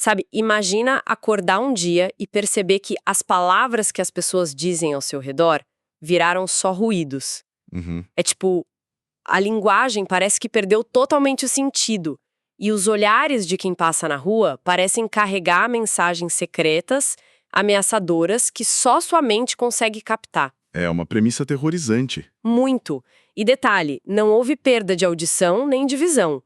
Sabe, imagina acordar um dia e perceber que as palavras que as pessoas dizem ao seu redor viraram só ruídos. Uhum. É tipo, a linguagem parece que perdeu totalmente o sentido. E os olhares de quem passa na rua parecem carregar mensagens secretas, ameaçadoras, que só sua mente consegue captar. É uma premissa aterrorizante. Muito. E detalhe, não houve perda de audição nem de visão.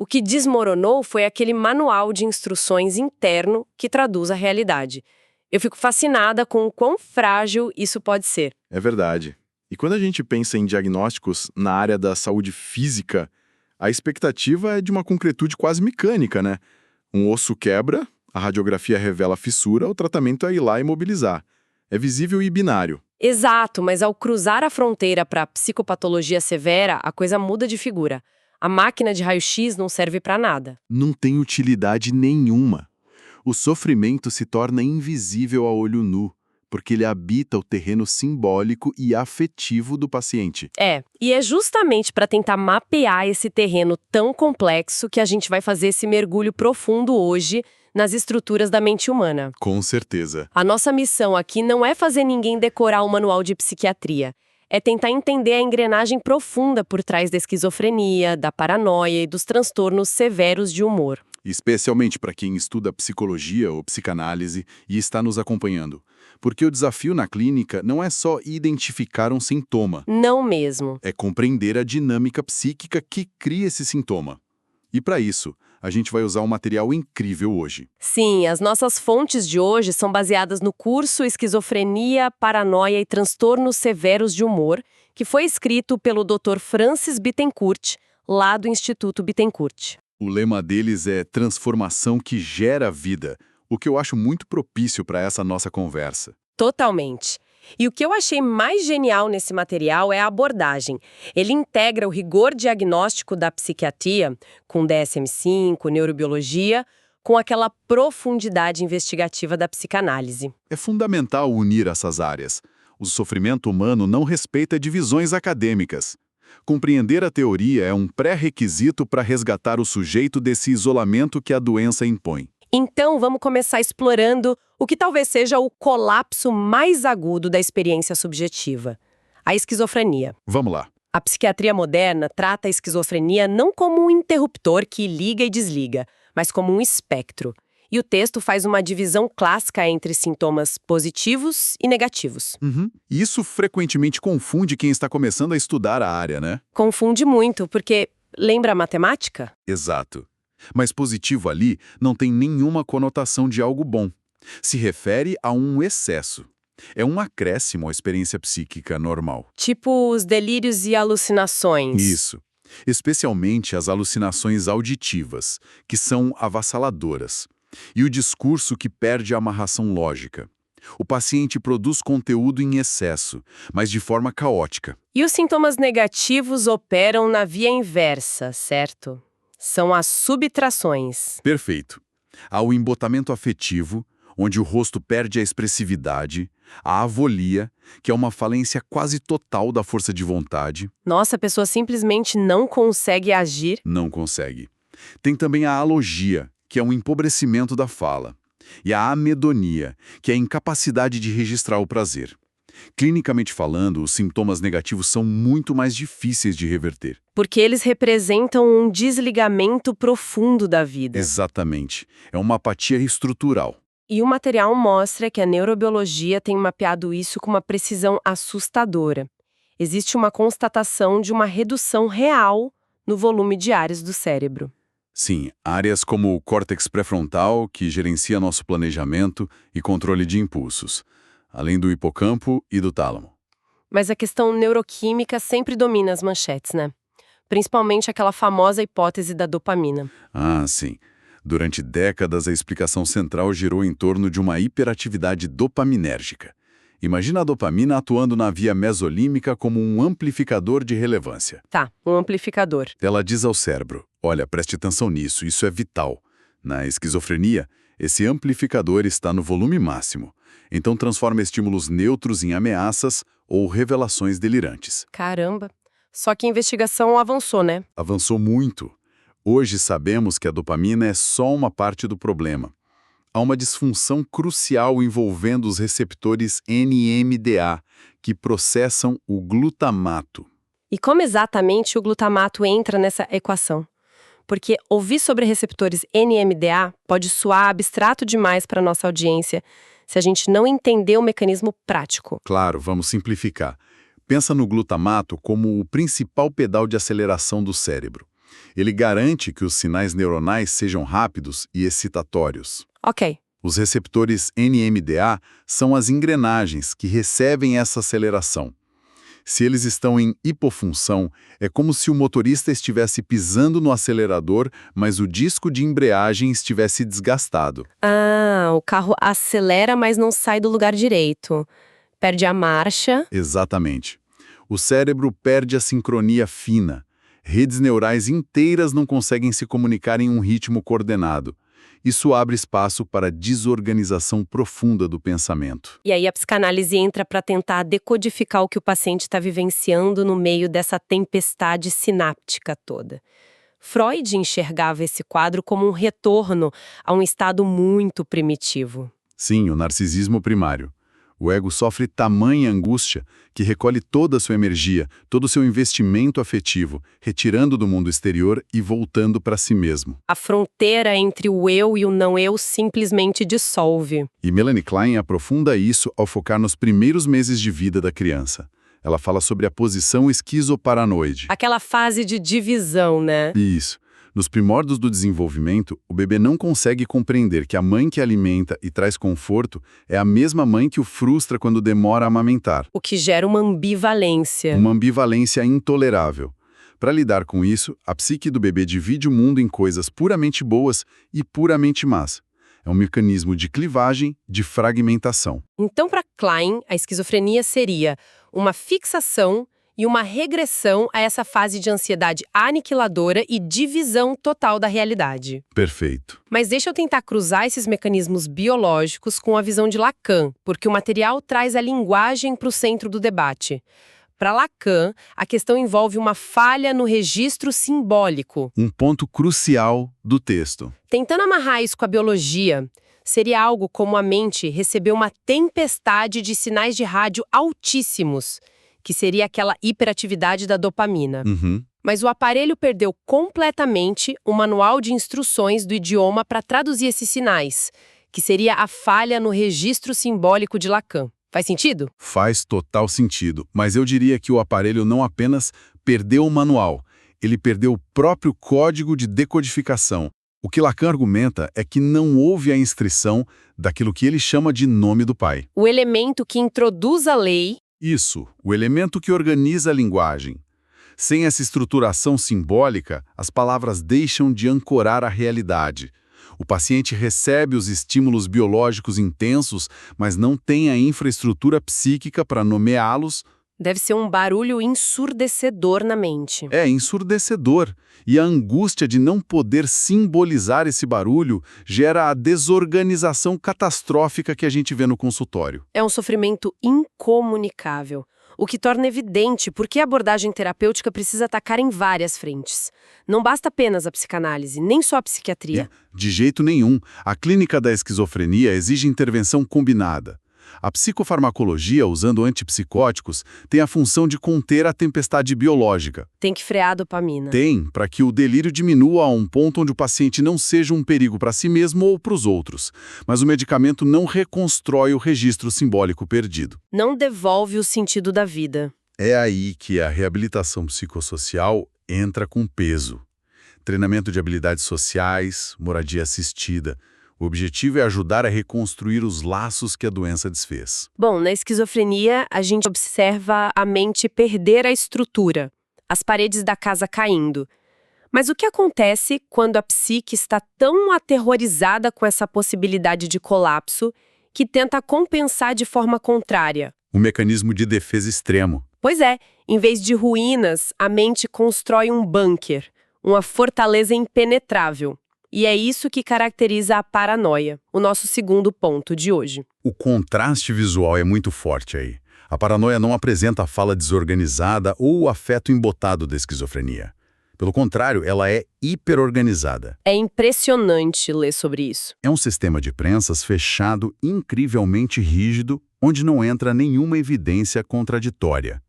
O que desmoronou foi aquele manual de instruções interno que traduz a realidade. Eu fico fascinada com o quão frágil isso pode ser. É verdade. E quando a gente pensa em diagnósticos na área da saúde física, a expectativa é de uma concretude quase mecânica, né? Um osso quebra, a radiografia revela a fissura, o tratamento é ir lá e imobilizar. É visível e binário. Exato, mas ao cruzar a fronteira para psicopatologia severa, a coisa muda de figura. A máquina de raio-x não serve para nada. Não tem utilidade nenhuma. O sofrimento se torna invisível a olho nu, porque ele habita o terreno simbólico e afetivo do paciente. E é justamente para tentar mapear esse terreno tão complexo que a gente vai fazer esse mergulho profundo hoje nas estruturas da mente humana. Com certeza. A nossa missão aqui não é fazer ninguém decorar o manual de psiquiatria. É tentar entender a engrenagem profunda por trás da esquizofrenia, da paranoia e dos transtornos severos de humor. Especialmente para quem estuda psicologia ou psicanálise e está nos acompanhando. Porque o desafio na clínica não é só identificar um sintoma, Não mesmo. é compreender a dinâmica psíquica que cria esse sintoma. E para isso, a gente vai usar um material incrível hoje. Sim, as nossas fontes de hoje são baseadas no curso Esquizofrenia, Paranoia e Transtornos Severos de Humor, que foi escrito pelo Dr. Francis Bittencourt, lá do Instituto Bittencourt. O lema deles é transformação que gera vida, o que eu acho muito propício para essa nossa conversa. Totalmente. E o que eu achei mais genial nesse material é a abordagem. Ele integra o rigor diagnóstico da psiquiatria, com DSM-5, neurobiologia, com aquela profundidade investigativa da psicanálise. É fundamental unir essas áreas. O sofrimento humano não respeita divisões acadêmicas. Compreender a teoria é um pré-requisito para resgatar o sujeito desse isolamento que a doença impõe. Então, vamos começar explorando o que talvez seja o colapso mais agudo da experiência subjetiva: a esquizofrenia. Vamos lá. A psiquiatria moderna trata a esquizofrenia não como um interruptor que liga e desliga, mas como um espectro. E o texto faz uma divisão clássica entre sintomas positivos e negativos. E isso frequentemente confunde quem está começando a estudar a área, né? Confunde muito, porque lembra a matemática? Exato. Mas positivo ali não tem nenhuma conotação de algo bom. Se refere a um excesso. É um acréscimo à experiência psíquica normal. Tipo os delírios e alucinações. Isso. Especialmente as alucinações auditivas, que são avassaladoras. E o discurso que perde a amarração lógica. O paciente produz conteúdo em excesso, mas de forma caótica. E os sintomas negativos operam na via inversa, certo? São as subtrações. Perfeito. Há o embotamento afetivo, onde o rosto perde a expressividade, a avolia, que é uma falência quase total da força de vontade. Nossa, a pessoa simplesmente não consegue agir. Não consegue. Tem também a alogia, que é um empobrecimento da fala. E a amedonia, que é a incapacidade de registrar o prazer. Clinicamente falando, os sintomas negativos são muito mais difíceis de reverter. Porque eles representam um desligamento profundo da vida. Exatamente. É uma apatia estrutural. E o material mostra que a neurobiologia tem mapeado isso com uma precisão assustadora. Existe uma constatação de uma redução real no volume de áreas do cérebro. Sim, áreas como o córtex pré-frontal, que gerencia nosso planejamento e controle de impulsos, além do hipocampo e do tálamo. Mas a questão neuroquímica sempre domina as manchetes, né? Principalmente aquela famosa hipótese da dopamina. Ah, sim. Durante décadas, a explicação central girou em torno de uma hiperatividade dopaminérgica. Imagina a dopamina atuando na via mesolímbica como um amplificador de relevância. Tá, um amplificador. Ela diz ao cérebro, olha, preste atenção nisso, isso é vital. Na esquizofrenia, esse amplificador está no volume máximo. Então transforma estímulos neutros em ameaças ou revelações delirantes. Caramba. Só que a investigação avançou, né? Avançou muito. Hoje sabemos que a dopamina é só uma parte do problema. há uma disfunção crucial envolvendo os receptores NMDA, que processam o glutamato. E como exatamente o glutamato entra nessa equação? Porque ouvir sobre receptores NMDA pode soar abstrato demais para nossa audiência se a gente não entender o mecanismo prático. Claro, vamos simplificar. Pensa no glutamato como o principal pedal de aceleração do cérebro. Ele garante que os sinais neuronais sejam rápidos e excitatórios. Ok. Os receptores NMDA são as engrenagens que recebem essa aceleração. Se eles estão em hipofunção, é como se o motorista estivesse pisando no acelerador, mas o disco de embreagem estivesse desgastado. Ah, o carro acelera, mas não sai do lugar direito. Perde a marcha. Exatamente. O cérebro perde a sincronia fina. Redes neurais inteiras não conseguem se comunicar em um ritmo coordenado. Isso abre espaço para desorganização profunda do pensamento. E aí a psicanálise entra para tentar decodificar o que o paciente está vivenciando no meio dessa tempestade sináptica toda. Freud enxergava esse quadro como um retorno a um estado muito primitivo. Sim, o narcisismo primário. O ego sofre tamanha angústia que recolhe toda a sua energia, todo o seu investimento afetivo, retirando do mundo exterior e voltando para si mesmo. A fronteira entre o eu e o não eu simplesmente dissolve. E Melanie Klein aprofunda isso ao focar nos primeiros meses de vida da criança. Ela fala sobre a posição esquizoparanoide. Aquela fase de divisão, né? Isso. Nos primórdios do desenvolvimento, o bebê não consegue compreender que a mãe que alimenta e traz conforto é a mesma mãe que o frustra quando demora a amamentar. O que gera uma ambivalência. Uma ambivalência intolerável. Para lidar com isso, a psique do bebê divide o mundo em coisas puramente boas e puramente más. É um mecanismo de clivagem, de fragmentação. Então, para Klein, a esquizofrenia seria uma fixação e uma regressão a essa fase de ansiedade aniquiladora e divisão total da realidade. Perfeito. Mas deixa eu tentar cruzar esses mecanismos biológicos com a visão de Lacan, porque o material traz a linguagem para o centro do debate. Para Lacan, a questão envolve uma falha no registro simbólico. Um ponto crucial do texto. Tentando amarrar isso com a biologia, seria algo como a mente receber uma tempestade de sinais de rádio altíssimos, que seria aquela hiperatividade da dopamina. Mas o aparelho perdeu completamente o manual de instruções do idioma para traduzir esses sinais, que seria a falha no registro simbólico de Lacan. Faz sentido? Faz total sentido, mas eu diria que o aparelho não apenas perdeu o manual, ele perdeu o próprio código de decodificação. O que Lacan argumenta é que não houve a inscrição daquilo que ele chama de nome do pai. O elemento que introduz a lei. Isso, o elemento que organiza a linguagem. Sem essa estruturação simbólica, as palavras deixam de ancorar a realidade. O paciente recebe os estímulos biológicos intensos, mas não tem a infraestrutura psíquica para nomeá-los. Deve ser um barulho ensurdecedor na mente. É ensurdecedor. E a angústia de não poder simbolizar esse barulho gera a desorganização catastrófica que a gente vê no consultório. É um sofrimento incomunicável, o que torna evidente por que a abordagem terapêutica precisa atacar em várias frentes. Não basta apenas a psicanálise, nem só a psiquiatria. De jeito nenhum. A clínica da esquizofrenia exige intervenção combinada. A psicofarmacologia, usando antipsicóticos, tem a função de conter a tempestade biológica. Tem que frear a dopamina. Tem, para que o delírio diminua a um ponto onde o paciente não seja um perigo para si mesmo ou para os outros. Mas o medicamento não reconstrói o registro simbólico perdido. Não devolve o sentido da vida. É aí que a reabilitação psicossocial entra com peso. Treinamento de habilidades sociais, moradia assistida. O objetivo é ajudar a reconstruir os laços que a doença desfez. Bom, na esquizofrenia, a gente observa a mente perder a estrutura, as paredes da casa caindo. Mas o que acontece quando a psique está tão aterrorizada com essa possibilidade de colapso que tenta compensar de forma contrária? Um mecanismo de defesa extremo. Pois é, em vez de ruínas, a mente constrói um bunker, uma fortaleza impenetrável. E é isso que caracteriza a paranoia, o nosso segundo ponto de hoje. O contraste visual é muito forte aí. A paranoia não apresenta a fala desorganizada ou o afeto embotado da esquizofrenia. Pelo contrário, ela é hiperorganizada. É impressionante ler sobre isso. É um sistema de prensas fechado, incrivelmente rígido, onde não entra nenhuma evidência contraditória.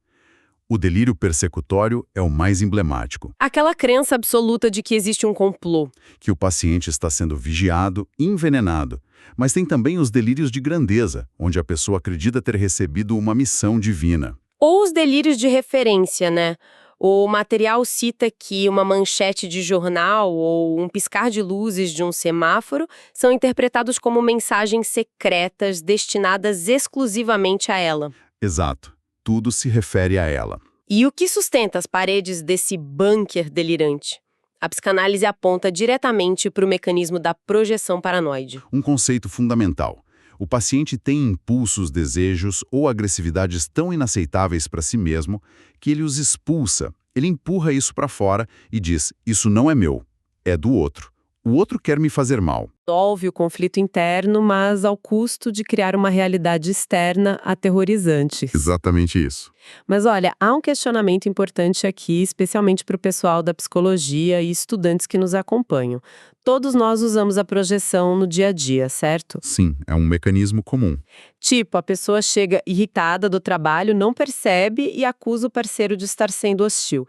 O delírio persecutório é o mais emblemático, Aquela crença absoluta de que existe um complô. que o paciente está sendo vigiado, envenenado. Mas tem também os delírios de grandeza, onde a pessoa acredita ter recebido uma missão divina. Ou os delírios de referência, né? O material cita que uma manchete de jornal ou um piscar de luzes de um semáforo são interpretados como mensagens secretas destinadas exclusivamente a ela. Exato. Tudo se refere a ela. E o que sustenta as paredes desse bunker delirante? A psicanálise aponta diretamente para o mecanismo da projeção paranoide. Um conceito fundamental. O paciente tem impulsos, desejos ou agressividades tão inaceitáveis para si mesmo que ele os expulsa. Ele empurra isso para fora e diz: isso não é meu, é do outro. O outro quer me fazer mal. Resolve o conflito interno, mas ao custo de criar uma realidade externa aterrorizante. Exatamente isso. Mas olha, há um questionamento importante aqui, especialmente para o pessoal da psicologia e estudantes que nos acompanham. Todos nós usamos a projeção no dia a dia, certo? Sim, é um mecanismo comum. Tipo, a pessoa chega irritada do trabalho, não percebe e acusa o parceiro de estar sendo hostil.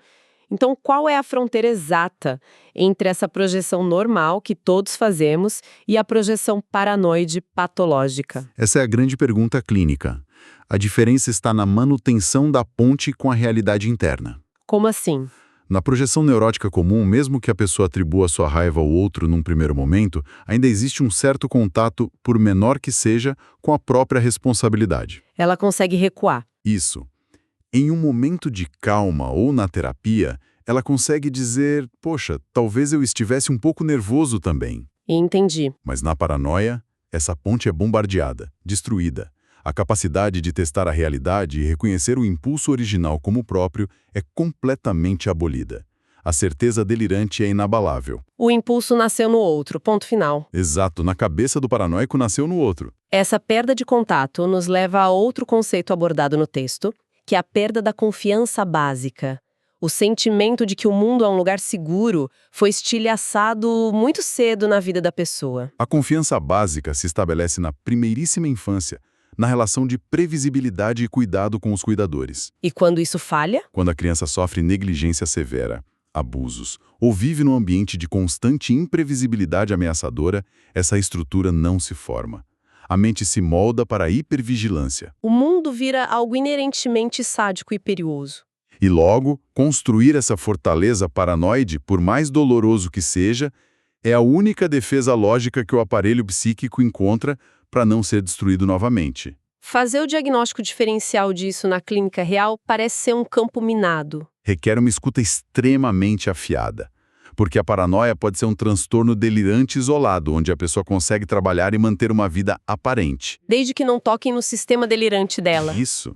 Então, qual é a fronteira exata entre essa projeção normal que todos fazemos e a projeção paranoide patológica? Essa é a grande pergunta clínica. A diferença está na manutenção da ponte com a realidade interna. Como assim? Na projeção neurótica comum, mesmo que a pessoa atribua sua raiva ao outro num primeiro momento, ainda existe um certo contato, por menor que seja, com a própria responsabilidade. Ela consegue recuar. Isso. Em um momento de calma ou na terapia, ela consegue dizer: poxa, talvez eu estivesse um pouco nervoso também. Entendi. Mas na paranoia, essa ponte é bombardeada, destruída. A capacidade de testar a realidade e reconhecer o impulso original como próprio é completamente abolida. A certeza delirante é inabalável. O impulso nasceu no outro, ponto final. Exato, na cabeça do paranoico nasceu no outro. Essa perda de contato nos leva a outro conceito abordado no texto, que é a perda da confiança básica. O sentimento de que o mundo é um lugar seguro foi estilhaçado muito cedo na vida da pessoa. A confiança básica se estabelece na primeiríssima infância, na relação de previsibilidade e cuidado com os cuidadores. E quando isso falha? Quando a criança sofre negligência severa, abusos, ou vive num ambiente de constante imprevisibilidade ameaçadora, essa estrutura não se forma. A mente se molda para a hipervigilância. O mundo vira algo inerentemente sádico e perigoso. E logo, construir essa fortaleza paranoide, por mais doloroso que seja, é a única defesa lógica que o aparelho psíquico encontra para não ser destruído novamente. Fazer o diagnóstico diferencial disso na clínica real parece ser um campo minado. Requer uma escuta extremamente afiada. Porque a paranoia pode ser um transtorno delirante isolado, onde a pessoa consegue trabalhar e manter uma vida aparente. Desde que não toquem no sistema delirante dela. Isso.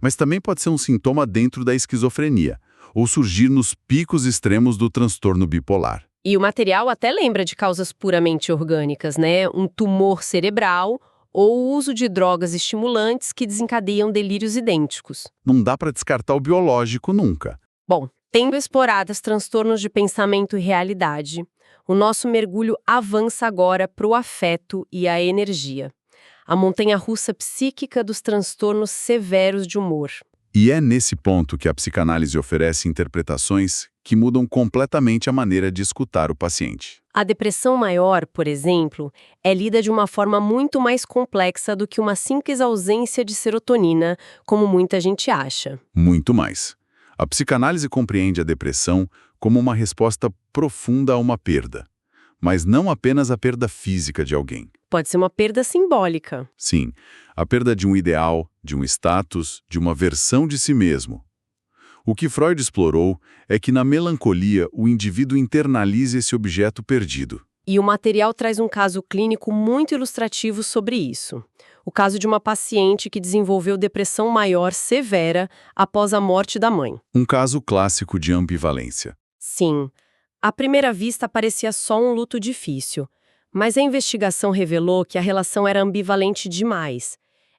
Mas também pode ser um sintoma dentro da esquizofrenia, ou surgir nos picos extremos do transtorno bipolar. E o material até lembra de causas puramente orgânicas, né? Um tumor cerebral ou o uso de drogas estimulantes que desencadeiam delírios idênticos. Não dá para descartar o biológico nunca. Bom, tendo explorado os transtornos de pensamento e realidade, o nosso mergulho avança agora para o afeto e a energia. A montanha-russa psíquica dos transtornos severos de humor. E é nesse ponto que a psicanálise oferece interpretações que mudam completamente a maneira de escutar o paciente. A depressão maior, por exemplo, é lida de uma forma muito mais complexa do que uma simples ausência de serotonina, como muita gente acha. Muito mais. A psicanálise compreende a depressão como uma resposta profunda a uma perda, mas não apenas a perda física de alguém. Pode ser uma perda simbólica. Sim, a perda de um ideal, de um status, de uma versão de si mesmo. O que Freud explorou é que na melancolia o indivíduo internaliza esse objeto perdido. E o material traz um caso clínico muito ilustrativo sobre isso. O caso de uma paciente que desenvolveu depressão maior severa após a morte da mãe. Um caso clássico de ambivalência. Sim, à primeira vista parecia só um luto difícil, mas a investigação revelou que a relação era ambivalente demais.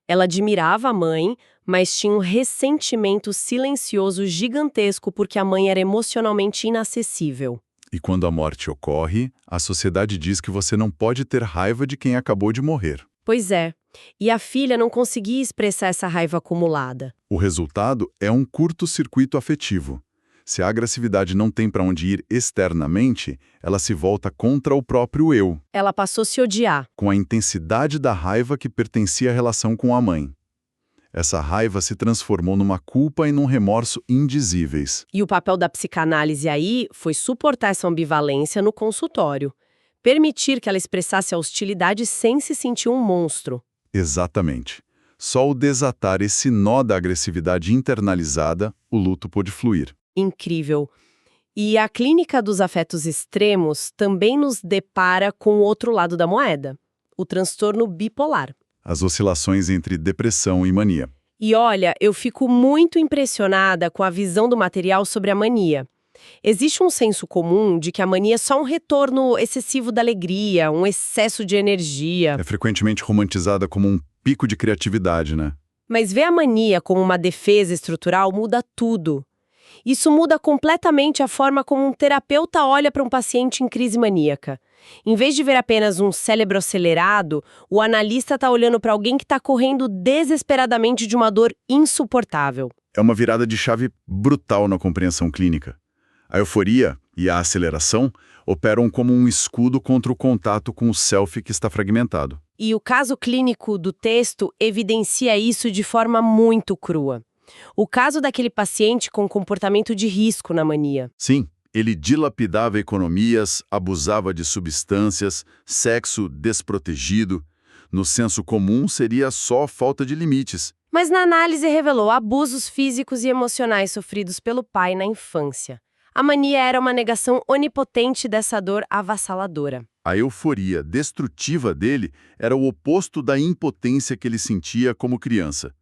Ela admirava a mãe, mas tinha um ressentimento silencioso gigantesco porque a mãe era emocionalmente inacessível. E quando a morte ocorre, a sociedade diz que você não pode ter raiva de quem acabou de morrer. Pois é, e a filha não conseguia expressar essa raiva acumulada. O resultado é um curto-circuito afetivo. Se a agressividade não tem para onde ir externamente, ela se volta contra o próprio eu, Ela passou a se odiar. com a intensidade da raiva que pertencia à relação com a mãe. Essa raiva se transformou numa culpa e num remorso indizíveis. E o papel da psicanálise aí foi suportar essa ambivalência no consultório. Permitir que ela expressasse a hostilidade sem se sentir um monstro. Exatamente. Só ao desatar esse nó da agressividade internalizada, o luto pôde fluir. Incrível. E a clínica dos afetos extremos também nos depara com o outro lado da moeda, o transtorno bipolar. As oscilações entre depressão e mania. E olha, eu fico muito impressionada com a visão do material sobre a mania. Existe um senso comum de que a mania é só um retorno excessivo da alegria, um excesso de energia. É frequentemente romantizada como um pico de criatividade, né? Mas ver a mania como uma defesa estrutural muda tudo. Isso muda completamente a forma como um terapeuta olha para um paciente em crise maníaca. Em vez de ver apenas um cérebro acelerado, o analista está olhando para alguém que está correndo desesperadamente de uma dor insuportável. É uma virada de chave brutal na compreensão clínica. A euforia e a aceleração operam como um escudo contra o contato com o self que está fragmentado. E o caso clínico do texto evidencia isso de forma muito crua. O caso daquele paciente com comportamento de risco na mania. Sim, ele dilapidava economias, abusava de substâncias, sexo desprotegido. No senso comum seria só falta de limites. Mas na análise revelou abusos físicos e emocionais sofridos pelo pai na infância. A mania era uma negação onipotente dessa dor avassaladora. A euforia destrutiva dele era o oposto da impotência que ele sentia como criança.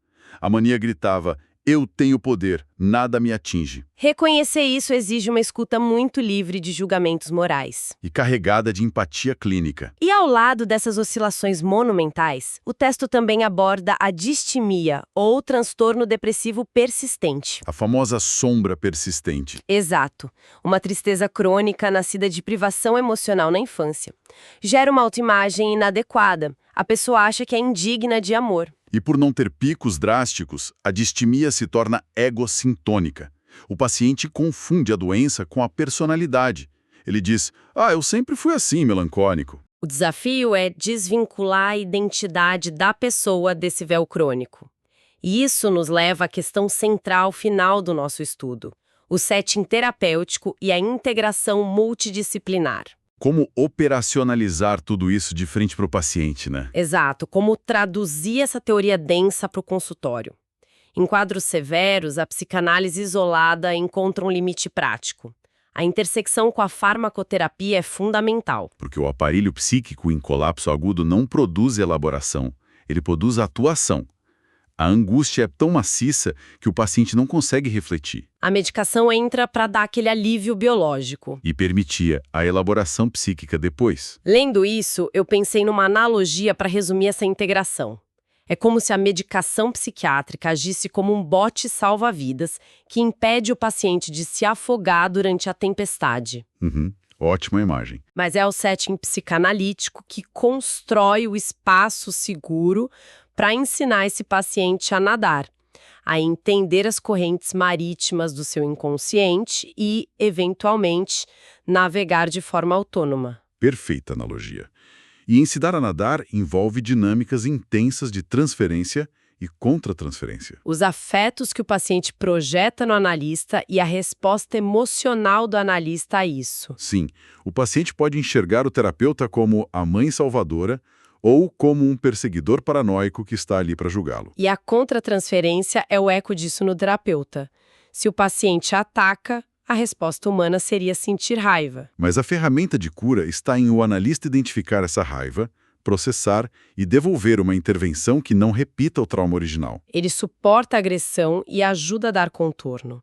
A mania gritava: "Eu tenho poder, nada me atinge", Reconhecer isso exige uma escuta muito livre de julgamentos morais. e carregada de empatia clínica. E ao lado dessas oscilações monumentais, o texto também aborda a distimia, ou transtorno depressivo persistente. A famosa sombra persistente. Exato. Uma tristeza crônica nascida de privação emocional na infância. Gera uma autoimagem inadequada. A pessoa acha que é indigna de amor. E por não ter picos drásticos, a distimia se torna egocintônica. O paciente confunde a doença com a personalidade. Ele diz: eu sempre fui assim, melancólico. O desafio é desvincular a identidade da pessoa desse véu crônico. E isso nos leva à questão central final do nosso estudo: o setting terapêutico e a integração multidisciplinar. Como operacionalizar tudo isso de frente para o paciente, né? Exato, como traduzir essa teoria densa para o consultório. Em quadros severos, a psicanálise isolada encontra um limite prático. A intersecção com a farmacoterapia é fundamental. Porque o aparelho psíquico em colapso agudo não produz elaboração, ele produz atuação. A angústia é tão maciça que o paciente não consegue refletir. A medicação entra para dar aquele alívio biológico. E permitia a elaboração psíquica depois. Lendo isso, eu pensei numa analogia para resumir essa integração. É como se a medicação psiquiátrica agisse como um bote salva-vidas que impede o paciente de se afogar durante a tempestade. Ótima imagem. Mas é o setting psicanalítico que constrói o espaço seguro para ensinar esse paciente a nadar, a entender as correntes marítimas do seu inconsciente e, eventualmente, navegar de forma autônoma. Perfeita analogia. E ensinar a nadar envolve dinâmicas intensas de transferência e contra-transferência. Os afetos que o paciente projeta no analista e a resposta emocional do analista a isso. Sim, o paciente pode enxergar o terapeuta como a mãe salvadora ou como um perseguidor paranoico que está ali para julgá-lo. E a contra-transferência é o eco disso no terapeuta. Se o paciente ataca, a resposta humana seria sentir raiva. Mas a ferramenta de cura está em o analista identificar essa raiva, processar e devolver uma intervenção que não repita o trauma original. Ele suporta a agressão e ajuda a dar contorno.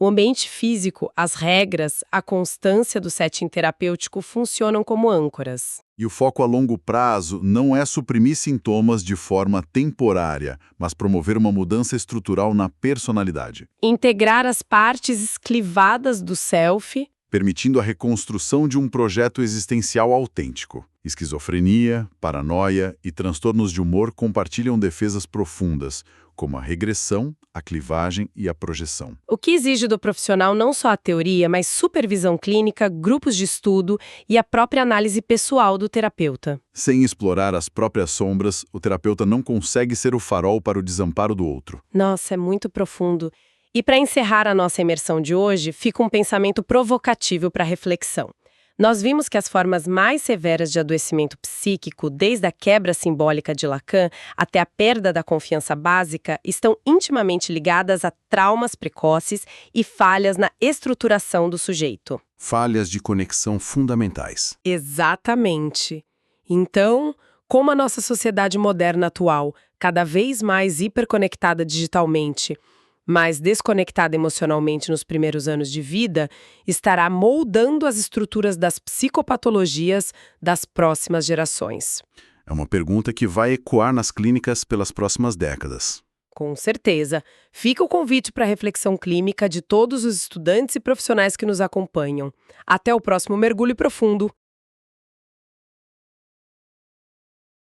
O ambiente físico, as regras, a constância do setting terapêutico funcionam como âncoras. E o foco a longo prazo não é suprimir sintomas de forma temporária, mas promover uma mudança estrutural na personalidade, Integrar as partes esclivadas do self. permitindo a reconstrução de um projeto existencial autêntico. Esquizofrenia, paranoia e transtornos de humor compartilham defesas profundas, como a regressão, a clivagem e a projeção. O que exige do profissional não só a teoria, mas supervisão clínica, grupos de estudo e a própria análise pessoal do terapeuta. Sem explorar as próprias sombras, o terapeuta não consegue ser o farol para o desamparo do outro. Nossa, é muito profundo. E para encerrar a nossa imersão de hoje, fica um pensamento provocativo para reflexão. Nós vimos que as formas mais severas de adoecimento psíquico, desde a quebra simbólica de Lacan até a perda da confiança básica, estão intimamente ligadas a traumas precoces e falhas na estruturação do sujeito. Falhas de conexão fundamentais. Exatamente. Então, como a nossa sociedade moderna atual, cada vez mais hiperconectada digitalmente, mas desconectada emocionalmente nos primeiros anos de vida, estará moldando as estruturas das psicopatologias das próximas gerações. É uma pergunta que vai ecoar nas clínicas pelas próximas décadas. Com certeza. Fica o convite para a reflexão clínica de todos os estudantes e profissionais que nos acompanham. Até o próximo Mergulho Profundo!